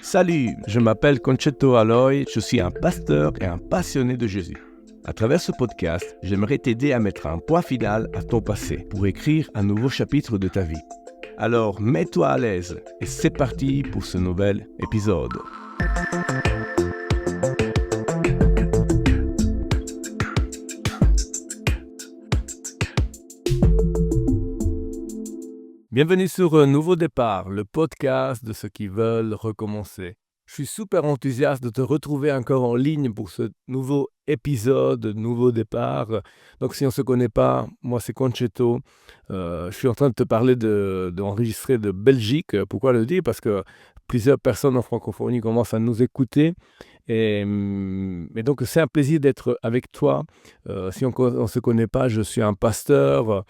Salut, je m'appelle Concetto Aloy, je suis un pasteur et un passionné de Jésus. À travers ce podcast, j'aimerais t'aider à mettre un point final à ton passé pour écrire un nouveau chapitre de ta vie. Alors mets-toi à l'aise et c'est parti pour ce nouvel épisode. Bienvenue sur Un Nouveau Départ, le podcast de ceux qui veulent recommencer. Je suis super enthousiaste de te retrouver encore en ligne pour ce nouveau épisode, Nouveau Départ. Donc si on ne se connaît pas, moi c'est Concetto. Je suis en train de te parler d'enregistrer de Belgique. Pourquoi le dire? Parce que plusieurs personnes en francophonie commencent à nous écouter. Et donc c'est un plaisir d'être avec toi. Si on ne se connaît pas, je suis un pasteur.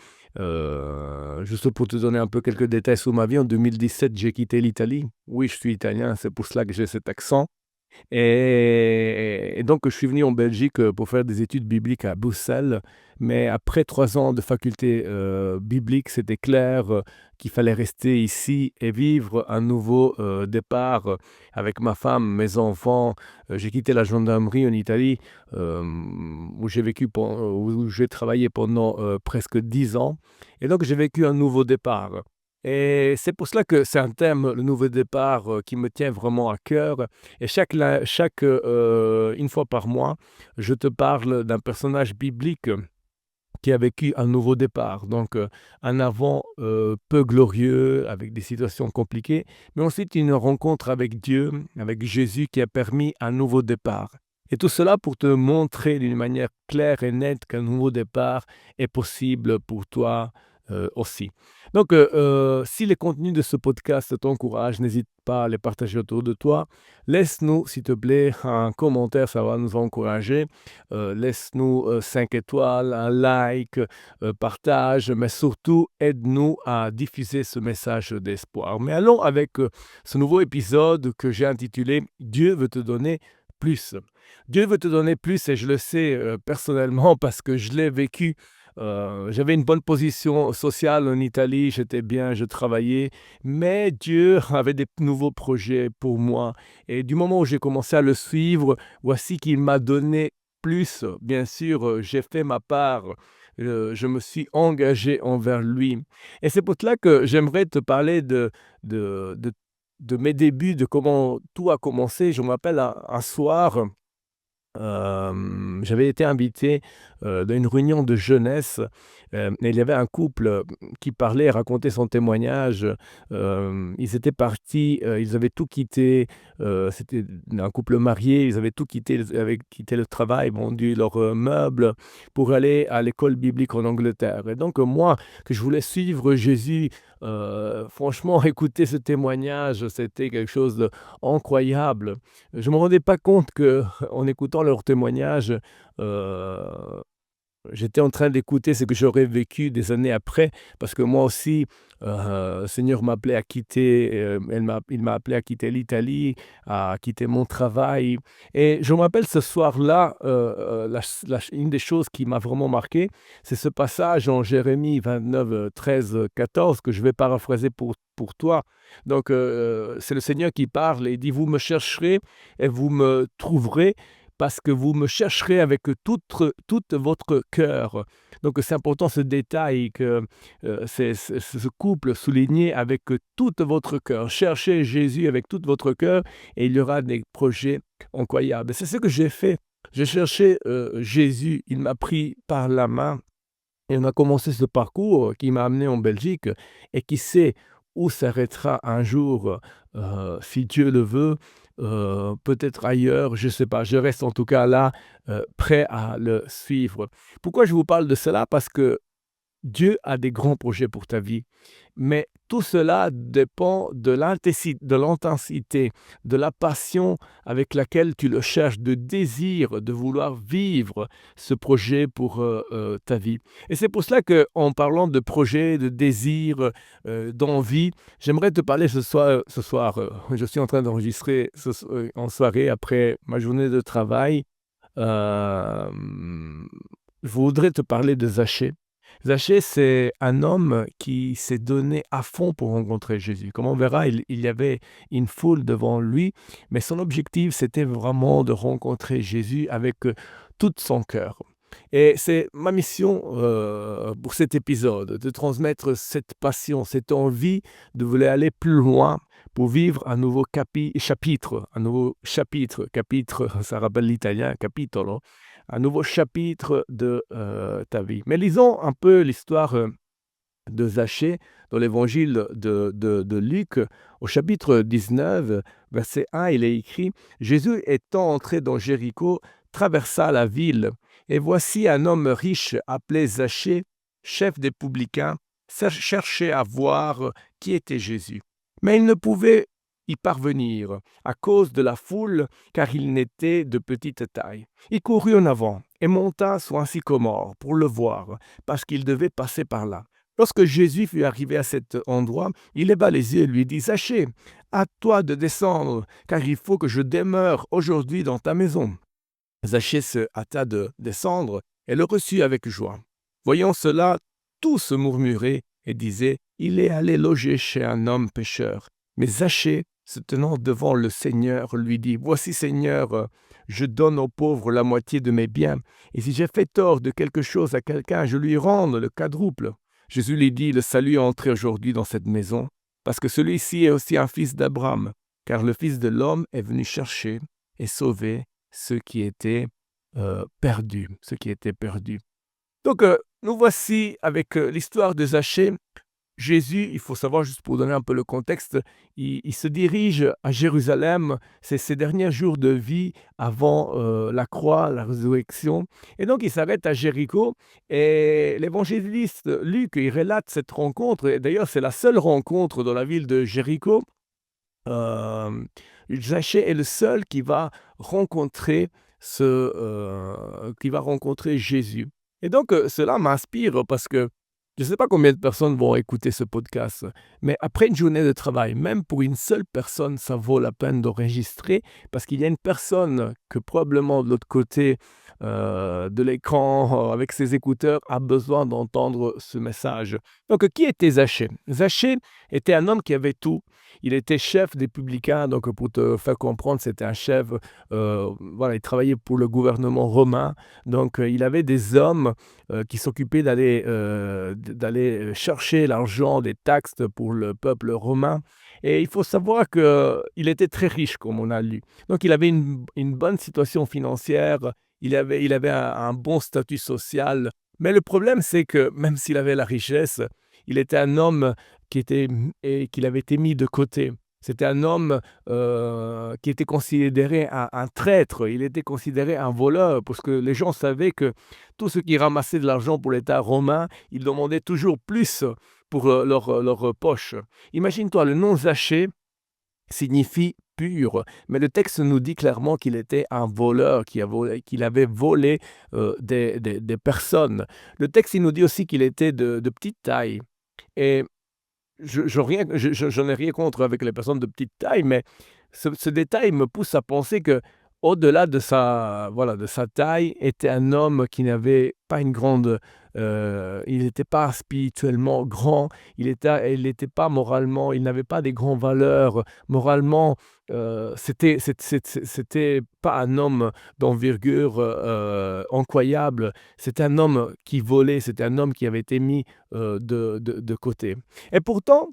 Juste pour te donner un peu quelques détails sur ma vie, en 2017, j'ai quitté l'Italie. Oui, je suis italien, c'est pour cela que j'ai cet accent. Et donc, je suis venu en Belgique pour faire des études bibliques à Bruxelles. Mais après 3 ans de faculté biblique, c'était clair qu'il fallait rester ici et vivre un nouveau départ avec ma femme, mes enfants. J'ai quitté la gendarmerie en Italie où j'ai travaillé pendant presque 10 ans. Et donc, j'ai vécu un nouveau départ. Et c'est pour cela que c'est un thème, le nouveau départ, qui me tient vraiment à cœur. Et une fois par mois, je te parle d'un personnage biblique qui a vécu un nouveau départ. Donc, un avant peu glorieux, avec des situations compliquées, mais ensuite une rencontre avec Dieu, avec Jésus, qui a permis un nouveau départ. Et tout cela pour te montrer d'une manière claire et nette qu'un nouveau départ est possible pour toi aussi. Donc, si les contenus de ce podcast t'encouragent, n'hésite pas à les partager autour de toi. Laisse-nous, s'il te plaît, un commentaire, ça va nous encourager. Laisse-nous 5 étoiles, un like, partage, mais surtout, aide-nous à diffuser ce message d'espoir. Mais allons avec ce nouveau épisode que j'ai intitulé « Dieu veut te donner plus ». Dieu veut te donner plus, et je le sais personnellement parce que je l'ai vécu. J'avais une bonne position sociale en Italie, j'étais bien, je travaillais, mais Dieu avait des nouveaux projets pour moi. Et du moment où j'ai commencé à le suivre, voici qu'il m'a donné plus. Bien sûr, j'ai fait ma part, je me suis engagé envers lui. Et c'est pour cela que j'aimerais te parler de, de, de mes débuts, de comment tout a commencé. Je me rappelle un soir. J'avais été invité dans une réunion de jeunesse et il y avait un couple qui parlait et racontait son témoignage. Ils étaient partis, ils avaient tout quitté. C'était un couple marié, ils avaient tout quitté, ils avaient quitté le travail, vendu leurs meubles pour aller à l'école biblique en Angleterre. Et donc moi, que je voulais suivre Jésus, franchement, écouter ce témoignage, c'était quelque chose d'incroyable. Je ne me rendais pas compte qu'en écoutant leur témoignage, j'étais en train d'écouter ce que j'aurais vécu des années après, parce que moi aussi, le Seigneur m'appelait à quitter, il m'a appelé à quitter l'Italie, à quitter mon travail. Et je me rappelle ce soir-là, une des choses qui m'a vraiment marqué, c'est ce passage en Jérémie 29, 13, 14, que je vais paraphraser pour toi. Donc, c'est le Seigneur qui parle et il dit « Vous me chercherez et vous me trouverez, parce que vous me chercherez avec tout votre cœur ». Donc c'est important ce détail que ce couple souligné avec tout votre cœur. Cherchez Jésus avec tout votre cœur et il y aura des projets incroyables. C'est ce que j'ai fait. J'ai cherché Jésus, il m'a pris par la main et on a commencé ce parcours qui m'a amené en Belgique et qui sait où s'arrêtera un jour, si Dieu le veut, peut-être ailleurs, je ne sais pas. Je reste en tout cas là, prêt à le suivre. Pourquoi je vous parle de cela? Parce que Dieu a des grands projets pour ta vie, mais tout cela dépend de l'intensité, de la passion avec laquelle tu le cherches, de désir, de vouloir vivre ce projet pour ta vie. Et c'est pour cela qu'en parlant de projet, de désir, d'envie, j'aimerais te parler ce soir, je suis en train d'enregistrer en soirée après ma journée de travail. Je voudrais te parler de Zachée. Zachée, c'est un homme qui s'est donné à fond pour rencontrer Jésus. Comme on verra, il y avait une foule devant lui, mais son objectif, c'était vraiment de rencontrer Jésus avec tout son cœur. Et c'est ma mission pour cet épisode, de transmettre cette passion, cette envie de vouloir aller plus loin pour vivre un nouveau chapitre, ça rappelle l'italien, capitolo, un nouveau chapitre de ta vie. Mais lisons un peu l'histoire de Zachée dans l'évangile de Luc, au chapitre 19, verset 1, il est écrit: Jésus étant entré dans Jéricho, traversa la ville, et voici un homme riche appelé Zachée, chef des publicains, cherchait à voir qui était Jésus. Mais il ne pouvait y parvenir à cause de la foule, car il n'était de petite taille. Il courut en avant et monta sur un sycomore pour le voir, parce qu'il devait passer par là. Lorsque Jésus fut arrivé à cet endroit, il leva les yeux et lui dit: Zachée, à toi de descendre, car il faut que je demeure aujourd'hui dans ta maison. Zachée se hâta de descendre et le reçut avec joie. Voyant cela, tous se murmuraient et disaient: Il est allé loger chez un homme pécheur. Mais Zachée, se tenant devant le Seigneur, lui dit: Voici, Seigneur, je donne aux pauvres la moitié de mes biens, et si j'ai fait tort de quelque chose à quelqu'un, je lui rends le quadruple. Jésus lui dit: Le salut est entré aujourd'hui dans cette maison, parce que celui-ci est aussi un fils d'Abraham, car le Fils de l'homme est venu chercher et sauver ceux qui étaient perdus, ceux qui étaient perdus. Donc, nous voici avec l'histoire de Zachée. Jésus, il faut savoir, juste pour donner un peu le contexte, il se dirige à Jérusalem, c'est ses derniers jours de vie avant la croix, la résurrection. Et donc, il s'arrête à Jéricho. Et l'évangéliste Luc, il relate cette rencontre. Et d'ailleurs, c'est la seule rencontre dans la ville de Jéricho. Zachée est le seul qui va rencontrer Jésus. Et donc, cela m'inspire parce que je ne sais pas combien de personnes vont écouter ce podcast, mais après une journée de travail, même pour une seule personne, ça vaut la peine d'enregistrer parce qu'il y a une personne que probablement de l'autre côté de l'écran, avec ses écouteurs, a besoin d'entendre ce message. Donc, qui était Zachée? Zachée était un homme qui avait tout. Il était chef des publicains, donc pour te faire comprendre, c'était un chef, il travaillait pour le gouvernement romain, donc il avait des hommes qui s'occupaient d'aller chercher l'argent des taxes pour le peuple romain. Et il faut savoir qu'il était très riche, comme on a lu. Donc il avait une bonne situation financière, il avait un bon statut social. Mais le problème, c'est que même s'il avait la richesse, il était un homme qu'il avait été mis de côté. C'était un homme qui était considéré un traître, il était considéré un voleur, parce que les gens savaient que tous ceux qui ramassaient de l'argent pour l'État romain, ils demandaient toujours plus pour leur poche. Imagine-toi, le nom Zachée signifie pur, mais le texte nous dit clairement qu'il était un voleur, qu'il avait volé des personnes. Le texte il nous dit aussi qu'il était de petite taille. Et j'en ai rien contre avec les personnes de petite taille, mais ce détail me pousse à penser que au-delà de de sa taille, était un homme qui n'avait pas une grande, il n'était pas spirituellement grand, il n'était pas moralement, il n'avait pas des grandes valeurs moralement. C'était pas un homme d'envergure incroyable. C'était un homme qui volait, c'était un homme qui avait été mis de côté. Et pourtant,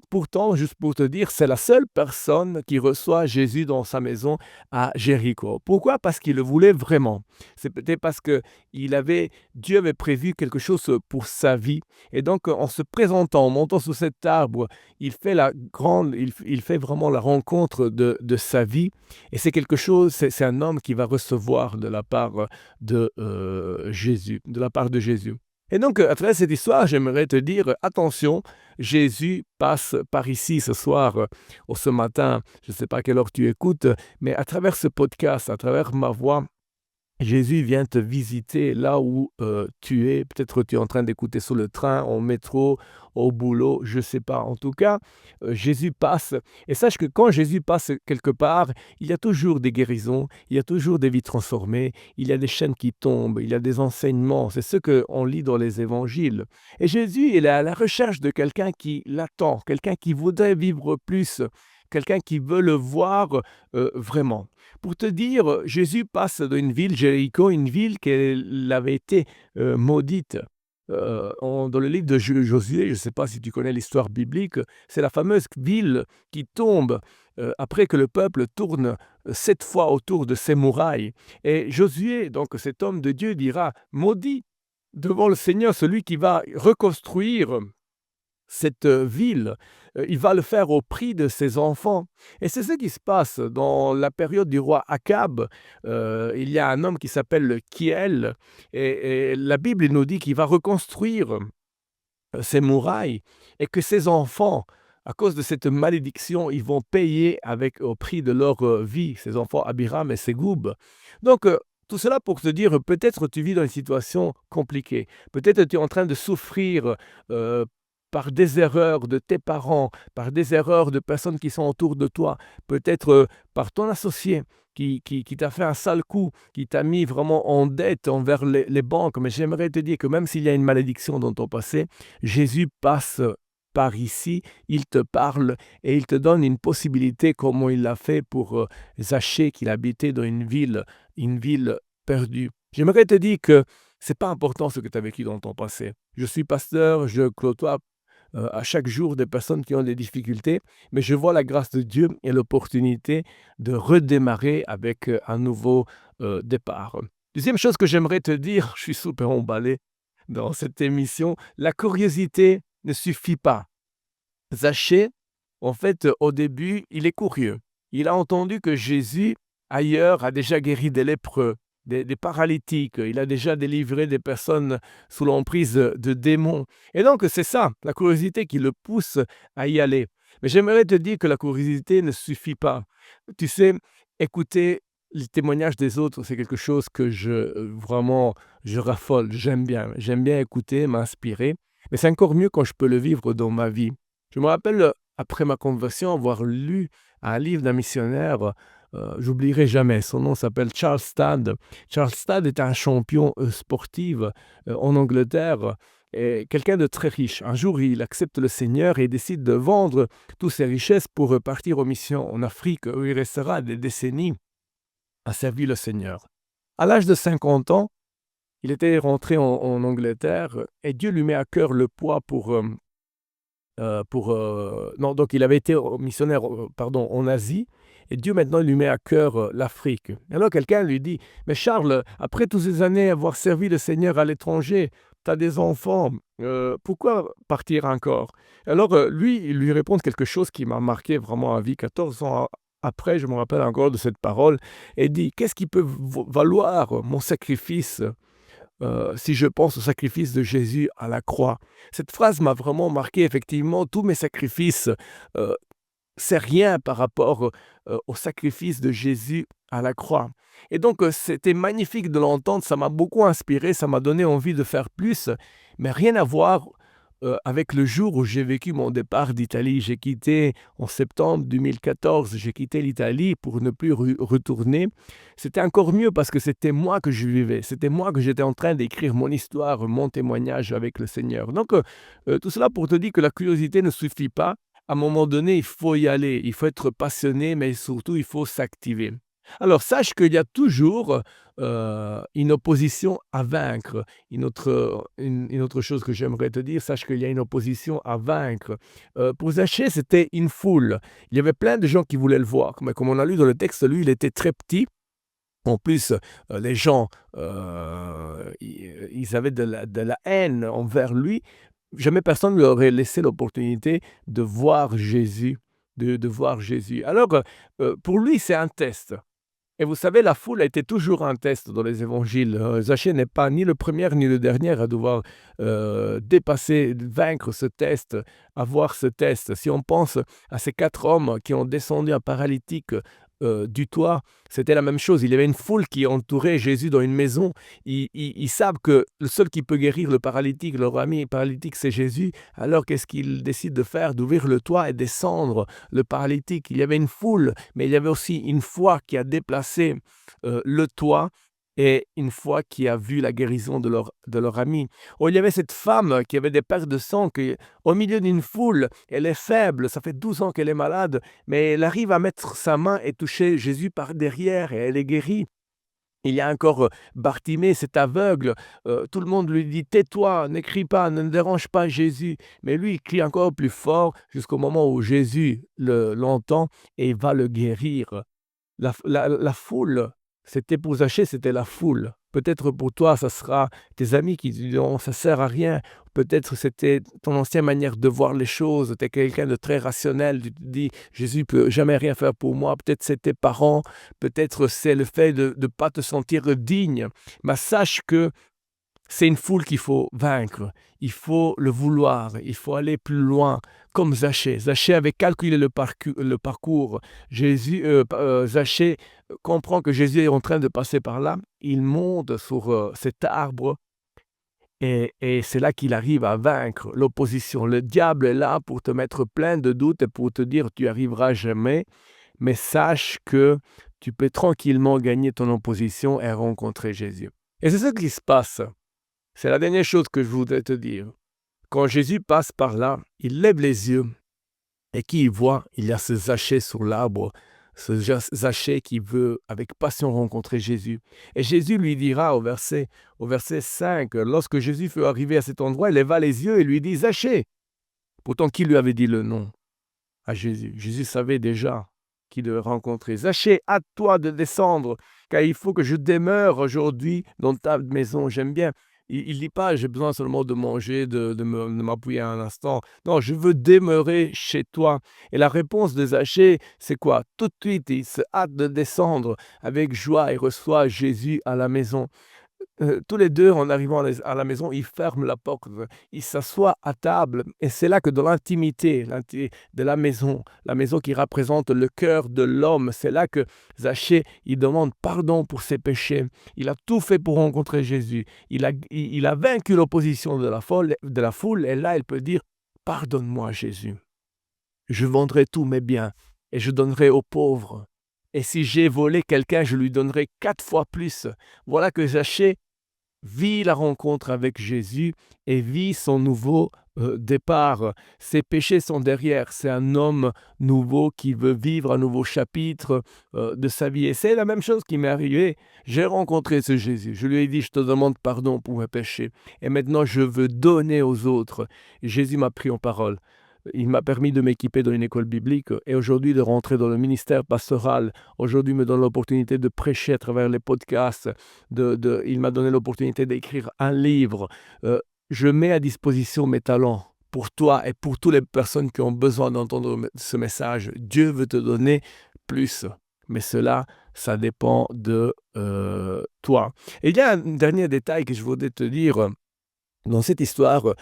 juste pour te dire, c'est la seule personne qui reçoit Jésus dans sa maison à Jéricho. Pourquoi? Parce qu'il le voulait vraiment. C'est peut-être parce que Dieu avait prévu quelque chose pour sa vie. Et donc, en se présentant, en montant sur cet arbre, il fait vraiment la rencontre de sa vie. Et c'est quelque chose, c'est un homme qui va recevoir de la part de Jésus, Et donc, à travers cette histoire, j'aimerais te dire, attention, Jésus passe par ici ce soir ou ce matin, je ne sais pas à quelle heure tu écoutes, mais à travers ce podcast, à travers ma voix, Jésus vient te visiter là où tu es. Peut-être tu es en train d'écouter sur le train, au métro, au boulot, je ne sais pas. En tout cas, Jésus passe. Et sache que quand Jésus passe quelque part, il y a toujours des guérisons, il y a toujours des vies transformées, il y a des chaînes qui tombent, il y a des enseignements. C'est ce qu'on lit dans les évangiles. Et Jésus, il est à la recherche de quelqu'un qui l'attend, quelqu'un qui voudrait vivre plus, quelqu'un qui veut le voir vraiment. Pour te dire, Jésus passe d'une ville, Jéricho, une ville qui avait été maudite. Dans le livre de Josué, je ne sais pas si tu connais l'histoire biblique, c'est la fameuse ville qui tombe après que le peuple tourne 7 fois autour de ses murailles. Et Josué, donc cet homme de Dieu, dira, maudit devant le Seigneur celui qui va reconstruire cette ville, il va le faire au prix de ses enfants. Et c'est ce qui se passe dans la période du roi Akab. Il y a un homme qui s'appelle Kiel, et la Bible nous dit qu'il va reconstruire ces murailles et que ses enfants, à cause de cette malédiction, ils vont payer au prix de leur vie, ses enfants Abiram et Ségoub. Donc, tout cela pour te dire, peut-être tu vis dans une situation compliquée, peut-être tu es en train de souffrir par des erreurs de tes parents, par des erreurs de personnes qui sont autour de toi, peut-être par ton associé qui t'a fait un sale coup, qui t'a mis vraiment en dette envers les banques. Mais j'aimerais te dire que même s'il y a une malédiction dans ton passé, Jésus passe par ici, il te parle et il te donne une possibilité comme il l'a fait pour Zachée qui habitait dans une ville perdue. J'aimerais te dire que c'est pas important ce que tu as vécu dans ton passé. Je suis pasteur, je côtoie à chaque jour des personnes qui ont des difficultés, mais je vois la grâce de Dieu et l'opportunité de redémarrer avec un nouveau départ. Deuxième chose que j'aimerais te dire, je suis super emballé dans cette émission, la curiosité ne suffit pas. Zachée, en fait, au début, il est curieux. Il a entendu que Jésus, ailleurs, a déjà guéri des lépreux, des paralytiques. Il a déjà délivré des personnes sous l'emprise de démons. Et donc, c'est ça, la curiosité qui le pousse à y aller. Mais j'aimerais te dire que la curiosité ne suffit pas. Tu sais, écouter les témoignages des autres, c'est quelque chose que je raffole. J'aime bien. J'aime bien écouter, m'inspirer. Mais c'est encore mieux quand je peux le vivre dans ma vie. Je me rappelle, après ma conversion, avoir lu un livre d'un missionnaire, j'oublierai jamais, son nom s'appelle Charles Stade. Charles Stade est un champion sportif en Angleterre, et quelqu'un de très riche. Un jour, il accepte le Seigneur et il décide de vendre toutes ses richesses pour partir en mission en Afrique, où il restera des décennies à servir le Seigneur. À l'âge de 50 ans, il était rentré en Angleterre et Dieu lui met à cœur le poids non, donc il avait été missionnaire en Asie, et Dieu maintenant lui met à cœur l'Afrique. Alors quelqu'un lui dit, mais Charles, après toutes ces années avoir servi le Seigneur à l'étranger, tu as des enfants, pourquoi partir encore? Alors lui, il lui répond quelque chose qui m'a marqué vraiment à vie. 14 ans après, je me rappelle encore de cette parole, et dit, qu'est-ce qui peut valoir mon sacrifice si je pense au sacrifice de Jésus à la croix? Cette phrase m'a vraiment marqué. Effectivement, tous mes sacrifices, euh, c'est rien par rapport au sacrifice de Jésus à la croix. Et donc, c'était magnifique de l'entendre, ça m'a beaucoup inspiré, ça m'a donné envie de faire plus, mais rien à voir avec le jour où j'ai vécu mon départ d'Italie. J'ai quitté en septembre 2014, j'ai quitté l'Italie pour ne plus retourner. C'était encore mieux parce que c'était moi que je vivais, c'était moi que j'étais en train d'écrire mon histoire, mon témoignage avec le Seigneur. Donc, tout cela pour te dire que la curiosité ne suffit pas. À un moment donné, il faut y aller, il faut être passionné, mais surtout, il faut s'activer. Alors, sache qu'il y a toujours une opposition à vaincre. Une autre chose que j'aimerais te dire, sache qu'il y a une opposition à vaincre. Pour Zachée, c'était une foule. Il y avait plein de gens qui voulaient le voir, mais comme on a lu dans le texte, lui, il était très petit. En plus, les gens, ils avaient de la haine envers lui. Jamais personne ne lui aurait laissé l'opportunité de voir Jésus, de voir Jésus. Alors, pour lui, c'est un test. Et vous savez, la foule a été toujours un test dans les évangiles. Zachée n'est pas ni le premier ni le dernier à devoir dépasser, vaincre ce test, avoir ce test. Si on pense à ces 4 hommes qui ont descendu un paralytique du toit, c'était la même chose. Il y avait une foule qui entourait Jésus dans une maison. Ils savent que le seul qui peut guérir le paralytique, leur ami paralytique, c'est Jésus. Alors qu'est-ce qu'ils décident de faire? D'ouvrir le toit et descendre le paralytique. Il y avait une foule, mais il y avait aussi une foi qui a déplacé le toit et une foi qui a vu la guérison de leur ami. Oh, il y avait cette femme qui avait des pertes de sang, qui, au milieu d'une foule, elle est faible, ça fait 12 ans qu'elle est malade, mais elle arrive à mettre sa main et toucher Jésus par derrière et elle est guérie. Il y a encore Bartimée, cet aveugle, tout le monde lui dit: «Tais-toi, n'écris pas, ne dérange pas Jésus». Mais lui, il crie encore plus fort jusqu'au moment où Jésus l'entend et va le guérir. La foule, c'était pour Zachée, c'était la foule. Peut-être pour toi, ça sera tes amis qui te diront: «Ça sert à rien». Peut-être c'était ton ancienne manière de voir les choses. Tu es quelqu'un de très rationnel. Tu te dis: «Jésus peut jamais rien faire pour moi». Peut-être c'est tes parents. Peut-être c'est le fait de ne pas te sentir digne. Mais sache que c'est une foule qu'il faut vaincre. Il faut le vouloir. Il faut aller plus loin. Comme Zachée. Zachée avait calculé le parcours. Zachée comprend que Jésus est en train de passer par là. Il monte sur cet arbre et c'est là qu'il arrive à vaincre l'opposition. Le diable est là pour te mettre plein de doutes et pour te dire tu n'y arriveras jamais. Mais sache que tu peux tranquillement gagner ton opposition et rencontrer Jésus. Et c'est ce qui se passe. C'est la dernière chose que je voudrais te dire. Quand Jésus passe par là, il lève les yeux et qui il voit? Il y a ce Zachée sur l'arbre, ce Zachée qui veut avec passion rencontrer Jésus. Et Jésus lui dira au verset 5, lorsque Jésus fut arrivé à cet endroit, il leva les yeux et lui dit: Zachée. Pourtant, qui lui avait dit le nom? À Jésus. Jésus savait déjà qu'il devait rencontrer. Zachée, hâte-toi de descendre, car il faut que je demeure aujourd'hui dans ta maison. J'aime bien. Il ne dit pas, j'ai besoin seulement de manger, de m'appuyer un instant. Non, je veux demeurer chez toi. Et la réponse de Zachée, c'est quoi? Tout de suite, il se hâte de descendre avec joie et reçoit Jésus à la maison. Tous les deux, en arrivant à la maison, ils ferment la porte, ils s'assoient à table et c'est là que dans l'intimité de la maison qui représente le cœur de l'homme, c'est là que Zachée, il demande pardon pour ses péchés. Il a tout fait pour rencontrer Jésus. Il a vaincu l'opposition de la foule et là, il peut dire: pardonne-moi Jésus. Je vendrai tous mes biens et je donnerai aux pauvres. Et si j'ai volé quelqu'un, je lui donnerai 4 fois plus. Voilà que Zachée vit la rencontre avec Jésus et vit son nouveau départ. Ses péchés sont derrière. C'est un homme nouveau qui veut vivre un nouveau chapitre de sa vie. Et c'est la même chose qui m'est arrivé. J'ai rencontré ce Jésus. Je lui ai dit: je te demande pardon pour mes péchés. Et maintenant, je veux donner aux autres. Et Jésus m'a pris en parole. Il m'a permis de m'équiper dans une école biblique et aujourd'hui de rentrer dans le ministère pastoral. Aujourd'hui, il me donne l'opportunité de prêcher à travers les podcasts. Il m'a donné l'opportunité d'écrire un livre. Je mets à disposition mes talents pour toi et pour toutes les personnes qui ont besoin d'entendre ce message. Dieu veut te donner plus. Mais cela, ça dépend de toi. Et il y a un dernier détail que je voudrais te dire. Dans cette histoire,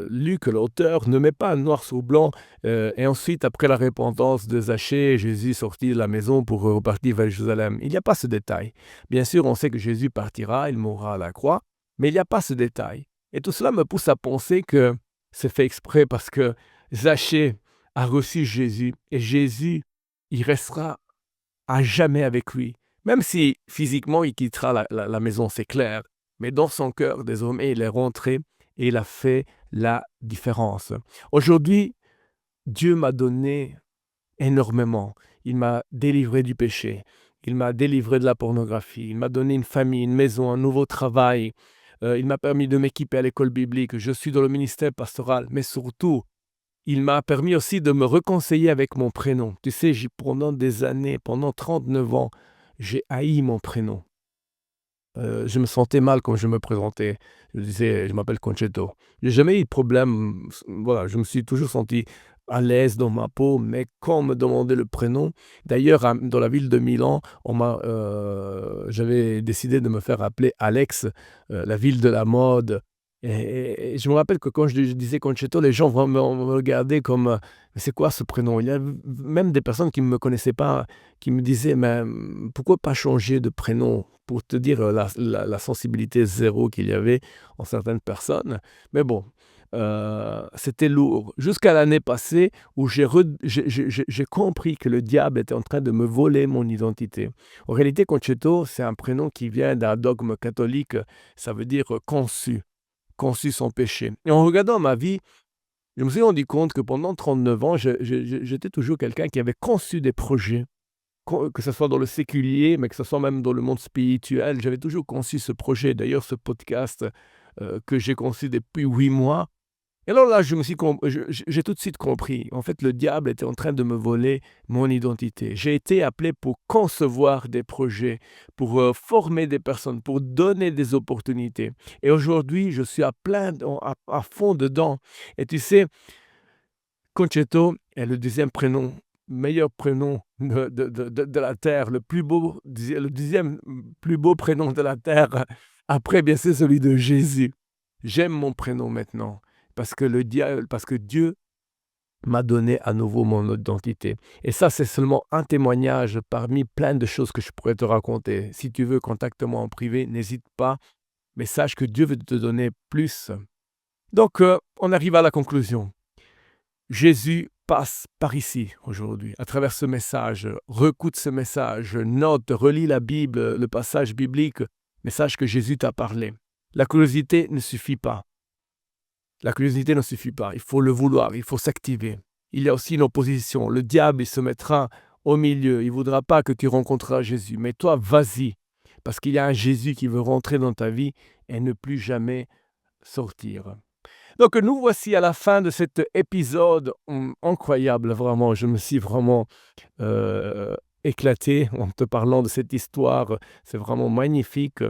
Luc, l'auteur, ne met pas noir sur blanc. Et ensuite, après la repentance de Zachée, Jésus sortit de la maison pour repartir vers Jérusalem. Il n'y a pas ce détail. Bien sûr, on sait que Jésus partira, il mourra à la croix, mais il n'y a pas ce détail. Et tout cela me pousse à penser que c'est fait exprès parce que Zachée a reçu Jésus et Jésus, il restera à jamais avec lui. Même si physiquement, il quittera la maison, c'est clair. Mais dans son cœur, désormais, il est rentré et il a fait la différence. Aujourd'hui, Dieu m'a donné énormément. Il m'a délivré du péché. Il m'a délivré de la pornographie. Il m'a donné une famille, une maison, un nouveau travail. Il m'a permis de m'équiper à l'école biblique. Je suis dans le ministère pastoral. Mais surtout, il m'a permis aussi de me réconcilier avec mon prénom. Tu sais, pendant des années, pendant 39 ans, j'ai haï mon prénom. Je me sentais mal quand je me présentais. Je disais: je m'appelle Concetto. J'ai jamais eu de problème. Voilà, je me suis toujours senti à l'aise dans ma peau, mais quand on me demandait le prénom, d'ailleurs, dans la ville de Milan, j'avais décidé de me faire appeler Alex, la ville de la mode. Et je me rappelle que quand je disais Concetto, les gens vraiment me regardaient comme mais c'est quoi ce prénom? Il y a même des personnes qui ne me connaissaient pas qui me disaient mais pourquoi pas changer de prénom? Pour te dire la sensibilité zéro qu'il y avait en certaines personnes. Mais bon, c'était lourd. Jusqu'à l'année passée où j'ai compris que le diable était en train de me voler mon identité. En réalité, Concetto, c'est un prénom qui vient d'un dogme catholique, ça veut dire conçu sans péché. Et en regardant ma vie, je me suis rendu compte que pendant 39 ans, j'étais toujours quelqu'un qui avait conçu des projets, que ce soit dans le séculier, mais que ce soit même dans le monde spirituel. J'avais toujours conçu ce projet. D'ailleurs, ce podcast que j'ai conçu depuis 8 mois. Et alors là, j'ai tout de suite compris. En fait, le diable était en train de me voler mon identité. J'ai été appelé pour concevoir des projets, pour former des personnes, pour donner des opportunités. Et aujourd'hui, je suis à fond dedans. Et tu sais, Concetto est le deuxième prénom, meilleur prénom de la Terre, le deuxième plus beau prénom de la Terre, après bien sûr celui de Jésus. J'aime mon prénom maintenant parce que Dieu m'a donné à nouveau mon identité. Et ça, c'est seulement un témoignage parmi plein de choses que je pourrais te raconter. Si tu veux, contacte-moi en privé, n'hésite pas, mais sache que Dieu veut te donner plus. Donc, on arrive à la conclusion. Jésus passe par ici aujourd'hui, à travers ce message. Recoute ce message, note, relis la Bible, le passage biblique, mais sache que Jésus t'a parlé. La curiosité ne suffit pas. La curiosité ne suffit pas, il faut le vouloir, il faut s'activer. Il y a aussi une opposition. Le diable, il se mettra au milieu, il ne voudra pas que tu rencontres Jésus. Mais toi, vas-y, parce qu'il y a un Jésus qui veut rentrer dans ta vie et ne plus jamais sortir. Donc nous voici à la fin de cet épisode incroyable, vraiment. Je me suis vraiment éclaté en te parlant de cette histoire. C'est vraiment magnifique.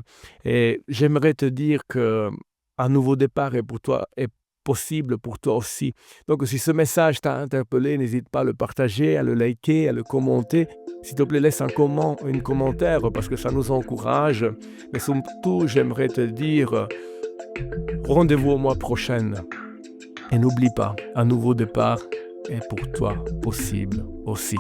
Et j'aimerais te dire qu'un nouveau départ est possible pour toi aussi. Donc si ce message t'a interpellé, n'hésite pas à le partager, à le liker, à le commenter. S'il te plaît, laisse un commentaire parce que ça nous encourage. Mais surtout, j'aimerais te dire rendez-vous au mois prochain. Et n'oublie pas, un nouveau départ est pour toi possible aussi.